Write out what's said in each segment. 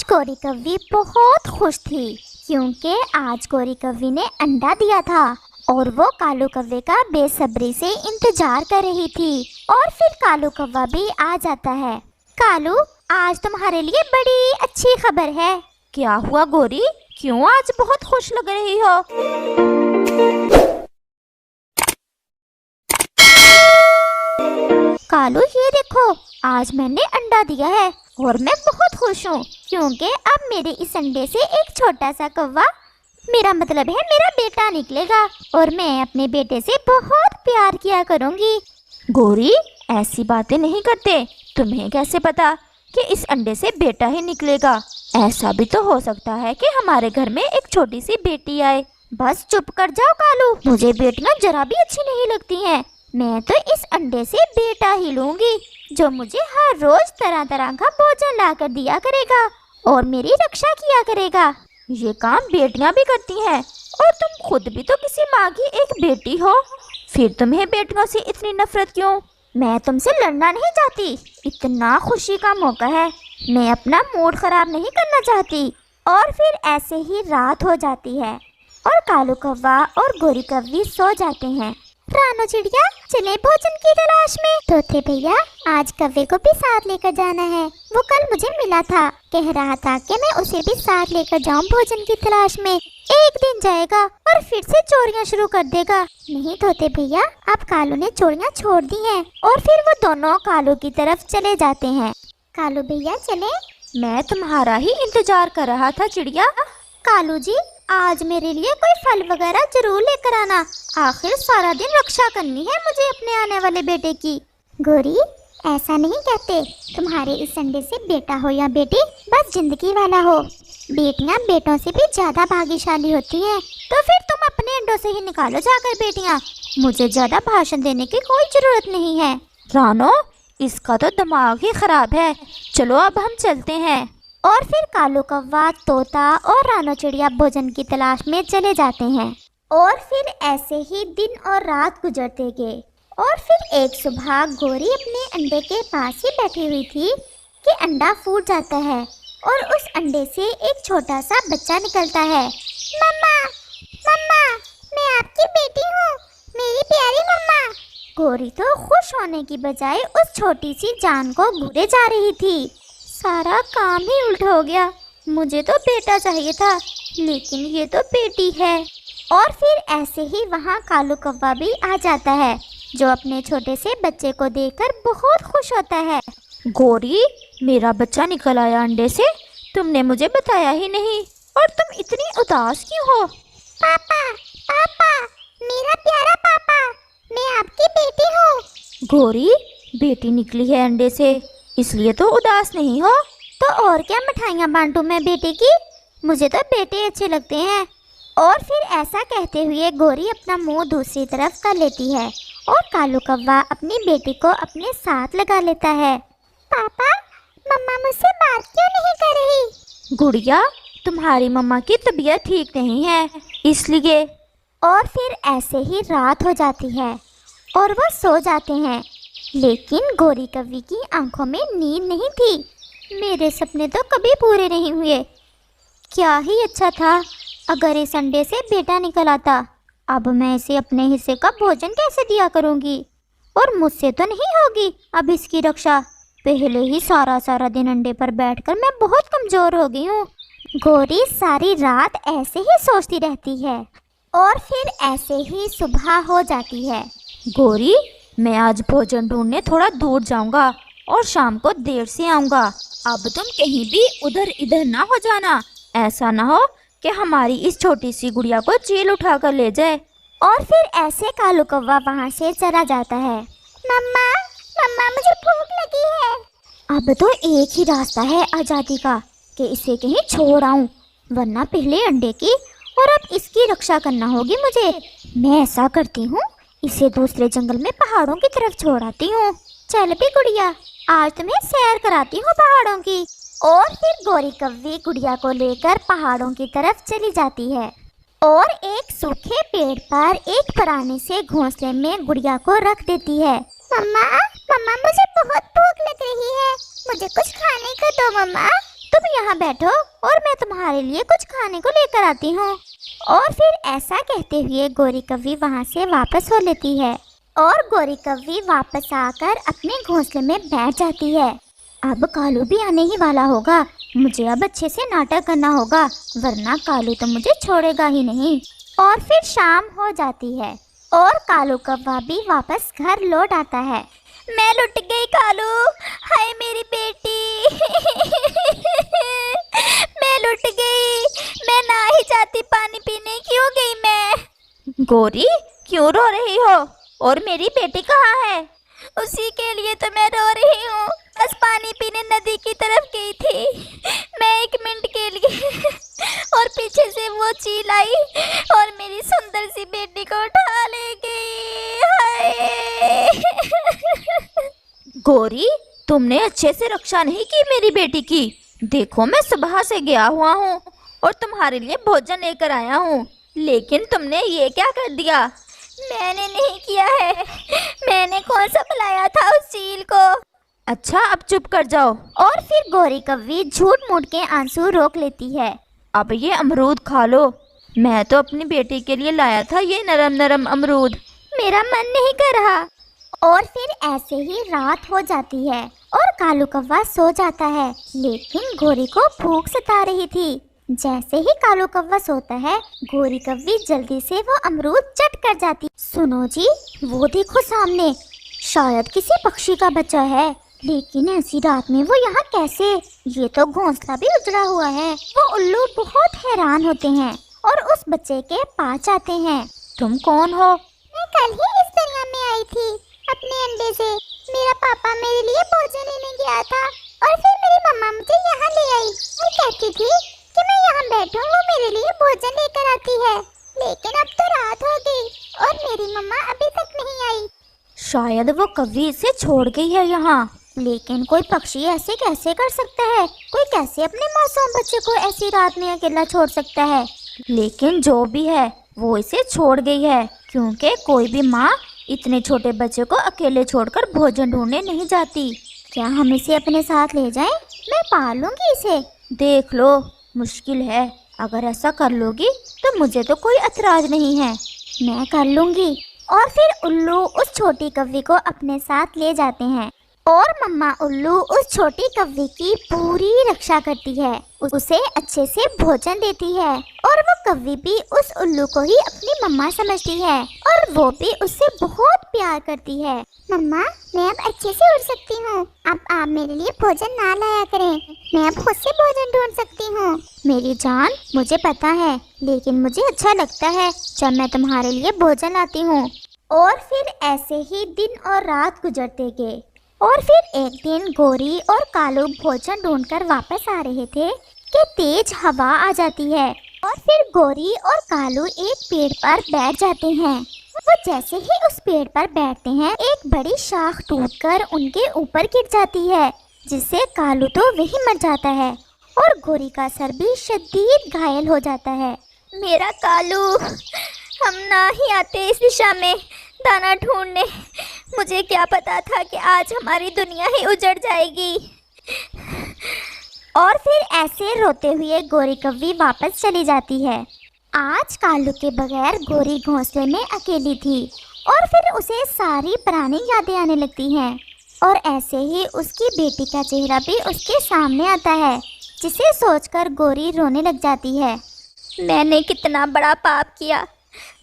गोरी कव्वी बहुत खुश थी क्योंकि आज गोरी कव्वी ने अंडा दिया था और वो कालू कव्वे का बेसब्री से इंतजार कर रही थी। और फिर कालू कव्वा भी आ जाता है। कालू, आज तुम्हारे लिए बड़ी अच्छी खबर है। क्या हुआ गोरी, क्यों आज बहुत खुश लग रही हो? कालू, ये देखो, आज मैंने अंडा दिया है और मैं बहुत खुश हूँ क्योंकि अब मेरे इस अंडे से एक छोटा सा कौवा, मेरा मतलब है मेरा बेटा, निकलेगा और मैं अपने बेटे से बहुत प्यार किया करूँगी। गोरी, ऐसी बातें नहीं करते। तुम्हें कैसे पता कि इस अंडे से बेटा ही निकलेगा? ऐसा भी तो हो सकता है कि हमारे घर में एक छोटी सी बेटी आए। बस चुप कर जाओ कालू, मुझे बेटियां जरा भी अच्छी नहीं लगती हैं। मैं तो इस अंडे से बेटा ही लूंगी जो मुझे हर रोज तरह तरह का भोजन ला कर दिया करेगा और मेरी रक्षा किया करेगा। ये काम बेटियां भी करती हैं और तुम खुद भी तो किसी माँ की एक बेटी हो। फिर तुम्हें बेटियों से इतनी नफरत क्यों? मैं तुमसे लड़ना नहीं चाहती, इतना खुशी का मौका है, मैं अपना मूड खराब नहीं करना चाहती। और फिर ऐसे ही रात हो जाती है और कालू कौवा और गोरी कव्वी सो जाते हैं। रानो चिड़िया, चले भोजन की तलाश में। तोते भैया, आज कव्वे को भी साथ लेकर जाना है। वो कल मुझे मिला था, कह रहा था कि मैं उसे भी साथ लेकर जाऊं भोजन की तलाश में। एक दिन जाएगा और फिर से चोरियां शुरू कर देगा। नहीं तोते भैया, अब कालू ने चोरियां छोड़ दी हैं और फिर वो दोनों कालू की तरफ चले जाते हैं। कालू भैया चले? मैं तुम्हारा ही इंतजार कर रहा था चिड़िया। कालू जी, आज मेरे लिए कोई फल वगैरह जरूर लेकर आना, आखिर सारा दिन रक्षा करनी है मुझे अपने आने वाले बेटे की। गोरी, ऐसा नहीं कहते, तुम्हारे इस अंडे से बेटा हो या बेटी, बस जिंदगी वाला हो। बेटियां बेटों से भी ज्यादा भाग्यशाली होती हैं, तो फिर तुम अपने अंडों से ही निकालो जाकर बेटियां। मुझे ज्यादा भाषण देने की कोई जरूरत नहीं है। रानो, इसका तो दिमाग ही खराब है। चलो अब हम चलते हैं। और फिर कालू कौवा, तोता और रानो चिड़िया भोजन की तलाश में चले जाते हैं। और फिर ऐसे ही दिन और रात गुजरते गए। और फिर एक सुबह गोरी अपने अंडे के पास ही बैठी हुई थी कि अंडा फूट जाता है और उस अंडे से एक छोटा सा बच्चा निकलता है। मम्मा, मम्मा, मैं आपकी बेटी हूँ, मेरी प्यारी मम्मा। गोरी तो खुश होने की बजाय उस छोटी सी जान को घूरे जा रही थी। सारा काम ही उल्ट हो गया, मुझे तो बेटा चाहिए था लेकिन ये तो बेटी है। और फिर ऐसे ही वहाँ कालू कौवा भी आ जाता है जो अपने छोटे से बच्चे को देखकर बहुत खुश होता है। गोरी, मेरा बच्चा निकल आया अंडे से, तुमने मुझे बताया ही नहीं। और तुम इतनी उदास क्यों हो? पापा, पापा, मेरा प्यारा पापा, मैं आपकी बेटी हूँ। गोरी, बेटी निकली है अंडे से, इसलिए तो उदास नहीं हो। तो और क्या मिठाइयाँ बांटूं मैं बेटे की, मुझे तो बेटे अच्छे लगते हैं। और फिर ऐसा कहते हुए गोरी अपना मुंह दूसरी तरफ कर लेती है और कालू कौवा अपनी बेटी को अपने साथ लगा लेता है। पापा, मम्मा मुझसे बात क्यों नहीं कर रही? गुड़िया, तुम्हारी मम्मा की तबीयत ठीक नहीं है इसलिए। और फिर ऐसे ही रात हो जाती है और वो सो जाते हैं। लेकिन गोरी कव्वी की आंखों में नींद नहीं थी। मेरे सपने तो कभी पूरे नहीं हुए। क्या ही अच्छा था अगर इस अंडे से बेटा निकल आता। अब मैं इसे अपने हिस्से का भोजन कैसे दिया करूँगी? और मुझसे तो नहीं होगी अब इसकी रक्षा। पहले ही सारा दिन अंडे पर बैठकर मैं बहुत कमज़ोर हो गई हूँ। गोरी सारी रात ऐसे ही सोचती रहती है और फिर ऐसे ही सुबह हो जाती है। गोरी, मैं आज भोजन ढूंढने थोड़ा दूर जाऊंगा और शाम को देर से आऊंगा। अब तुम कहीं भी उधर इधर ना हो जाना, ऐसा ना हो कि हमारी इस छोटी सी गुड़िया को चील उठा कर ले जाए। और फिर ऐसे कालू कौवा वहाँ से चला जाता है। मम्मा, मम्मा, मुझे भूख लगी है। अब तो एक ही रास्ता है आज़ादी का कि इसे कहीं छोड़ आऊं, वरना पहले अंडे की और अब इसकी रक्षा करना होगी मुझे। मैं ऐसा करती हूँ, इसे दूसरे जंगल में पहाड़ों की तरफ छोड़ आती हूँ। चल भी गुड़िया, आज तुम्हें सैर कराती हूँ पहाड़ों की। और फिर गोरी कव्वी गुड़िया को लेकर पहाड़ों की तरफ चली जाती है और एक सूखे पेड़ पर एक पुराने से घोंसले में गुड़िया को रख देती है। मम्मा, मम्मा, मुझे बहुत भूख लग रही है, मुझे कुछ खाने को दो मम्मा। तुम यहाँ बैठो और मैं तुम्हारे लिए कुछ खाने को लेकर आती हूँ। और फिर ऐसा कहते हुए गोरी कव्वी वहाँ से वापस हो लेती है और गोरी कव्वी वापस आकर अपने घोंसले में बैठ जाती है। अब कालू भी आने ही वाला होगा, मुझे अब अच्छे से नाटक करना होगा, वरना कालू तो मुझे छोड़ेगा ही नहीं। और फिर शाम हो जाती है और कालू कौवा भी वापस घर लौट आता है। मैं लुट गई कालू, हाय मेरी बेटी। मैं लुट गई, मैं ना ही चाहती पानी पीने, क्यों गई मैं? गोरी क्यों रो रही हो? और मेरी बेटी कहाँ है? उसी के लिए तो मैं रो रही हूँ, बस पानी पीने नदी की तरफ गई थी मैं 1 मिनट के लिए और पीछे से वो चील आई और मेरी सुंदर सी बेटी को उठा ले गई। हाय। गोरी तुमने अच्छे से रक्षा नहीं की मेरी बेटी की। देखो मैं सुबह से गया हुआ हूँ और तुम्हारे लिए भोजन लेकर आया हूँ, लेकिन तुमने ये क्या कर दिया? मैंने नहीं किया है, मैंने कौन सा बुलाया था उस चील को। अच्छा अब चुप कर जाओ। और फिर गोरी कव्वी झूठ मूठ के आंसू रोक लेती है। अब ये अमरूद खा लो, मैं तो अपनी बेटी के लिए लाया था ये नरम नरम अमरूद। मेरा मन नहीं कर रहा। और फिर ऐसे ही रात हो जाती है और कालू कौवा सो जाता है, लेकिन गोरी को भूख सता रही थी। जैसे ही कालू कौवा सोता है, गोरी कव्वी जल्दी से वो अमरूद चट कर जाती। सुनो जी, वो देखो सामने, शायद किसी पक्षी का बच्चा है, लेकिन ऐसी रात में वो यहाँ कैसे? ये तो घोंसला भी उजड़ा हुआ है। वो उल्लू बहुत हैरान होते हैं और उस बच्चे के पास जाते हैं। तुम कौन हो? मैं कल ही इस दुनिया में आई थी अपने अंडे से। मेरा पापा मेरे लिए भोजन लेने गया था और फिर मेरी मम्मा मुझे यहाँ ले आई और कहती थी कि मैं यहाँ बैठूं, वो मेरे लिए भोजन लेकर आती है। लेकिन अब तो रात हो गई और मेरी मम्मा अभी तक नहीं आई। शायद वो कव्वी इसे छोड़ गई है यहाँ। लेकिन कोई पक्षी ऐसे कैसे कर सकता है? कोई कैसे अपने मासूम बच्चे को ऐसी रात में अकेला छोड़ सकता है? लेकिन जो भी है वो इसे छोड़ गई है, क्योंकि कोई भी माँ इतने छोटे बच्चे को अकेले छोड़कर भोजन ढूंढने नहीं जाती। क्या हम इसे अपने साथ ले जाएं? मैं पाल लूंगी इसे। देख लो, मुश्किल है, अगर ऐसा कर लोगी तो मुझे तो कोई एतराज नहीं है। मैं कर लूंगी। और फिर उल्लू उस छोटी कव्वी को अपने साथ ले जाते हैं और मम्मा उल्लू उस छोटी कव्वी की पूरी रक्षा करती है, उसे अच्छे से भोजन देती है और वो कव्वी भी उस उल्लू को ही अपनी मम्मा समझती है और वो भी उससे बहुत प्यार करती है। मम्मा, मैं अब अच्छे से उड़ सकती हूँ, अब आप मेरे लिए भोजन ना लाया करें, मैं अब खुद से भोजन ढूंढ सकती हूँ। मेरी जान, मुझे पता है, लेकिन मुझे अच्छा लगता है जब मैं तुम्हारे लिए भोजन लाती हूँ। और फिर ऐसे ही दिन और रात गुजरते गए और फिर एक दिन गोरी और कालू भोजन ढूंढकर वापस आ रहे थे कि तेज हवा आ जाती है और फिर गोरी और कालू एक पेड़ पर बैठ जाते हैं। वो जैसे ही उस पेड़ पर बैठते हैं, एक बड़ी शाख टूटकर उनके ऊपर गिर जाती है, जिससे कालू तो वहीं मर जाता है और गोरी का सर भी शदीद घायल हो जाता है। मेरा कालू, हम ना ही आते इस दिशा में दाना ढूंढने, मुझे क्या पता था कि आज हमारी दुनिया ही उजड़ जाएगी। और फिर ऐसे रोते हुए गोरी कव्वी वापस चली जाती है। आज कालू के बगैर गोरी घोंसले में अकेली थी और फिर उसे सारी पुरानी यादें आने लगती हैं और ऐसे ही उसकी बेटी का चेहरा भी उसके सामने आता है, जिसे सोचकर गोरी रोने लग जाती है। मैंने कितना बड़ा पाप किया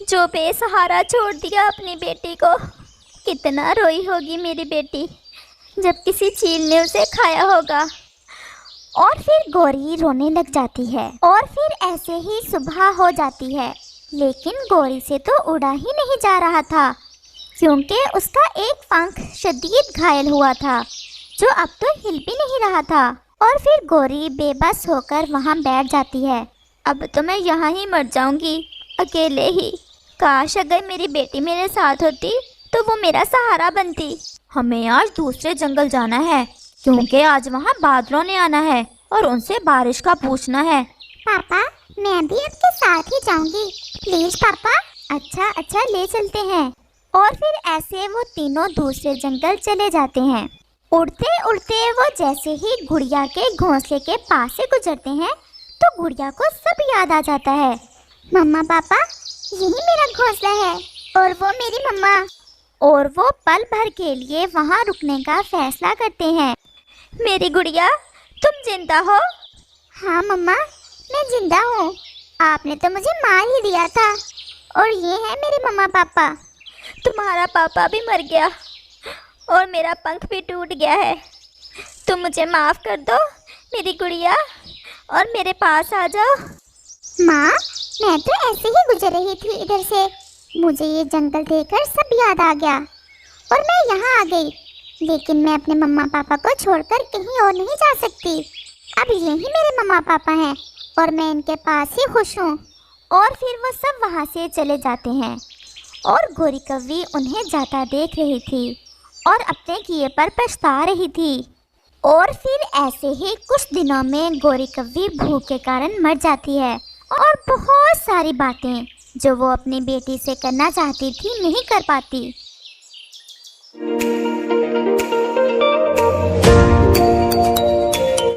जो बेसहारा छोड़ दिया अपनी बेटी को। कितना रोई होगी मेरी बेटी जब किसी चील ने उसे खाया होगा। और फिर गोरी रोने लग जाती है और फिर ऐसे ही सुबह हो जाती है, लेकिन गोरी से तो उड़ा ही नहीं जा रहा था, क्योंकि उसका एक पंख शदीद घायल हुआ था जो अब तो हिल भी नहीं रहा था। और फिर गोरी बेबस होकर वहाँ बैठ जाती है। अब तो मैं यहाँ ही मर जाऊंगी अकेले ही। काश अगर मेरी बेटी मेरे साथ होती तो वो मेरा सहारा बनती। हमें आज दूसरे जंगल जाना है, क्योंकि आज वहाँ बादलों ने आना है और उनसे बारिश का पूछना है। पापा, मैं भी आपके साथ ही जाऊंगी, प्लीज पापा। अच्छा ले चलते हैं। और फिर ऐसे वो तीनों दूसरे जंगल चले जाते हैं उड़ते उड़ते वो जैसे ही गुड़िया के घोंसले के पास से गुजरते हैं तो गुड़िया को सब याद आ जाता है। मम्मा पापा, यही मेरा घोंसला है और वो मेरी मम्मा। और वो पल भर के लिए वहाँ रुकने का फैसला करते हैं। मेरी गुड़िया, तुम जिंदा हो? हाँ मम्मा, मैं जिंदा हूँ। आपने तो मुझे मार ही दिया था। और ये है मेरे मम्मा पापा। तुम्हारा पापा भी मर गया और मेरा पंख भी टूट गया है। तुम मुझे माफ़ कर दो मेरी गुड़िया और मेरे पास आ जाओ। माँ, मैं तो ऐसे ही गुजर रही थी इधर से। मुझे ये जंगल देखकर सब याद आ गया और मैं यहाँ आ गई। लेकिन मैं अपने मम्मा पापा को छोड़कर कहीं और नहीं जा सकती। अब यही मेरे मम्मा पापा हैं और मैं इनके पास ही खुश हूँ। और फिर वो सब वहाँ से चले जाते हैं और गोरी कव्वी उन्हें जाता देख रही थी और अपने किए पर पछता रही थी। और फिर ऐसे ही कुछ दिनों में गोरी कव्वी भूख के कारण मर जाती है और बहुत सारी बातें जो वो अपनी बेटी से करना चाहती थी नहीं कर पाती।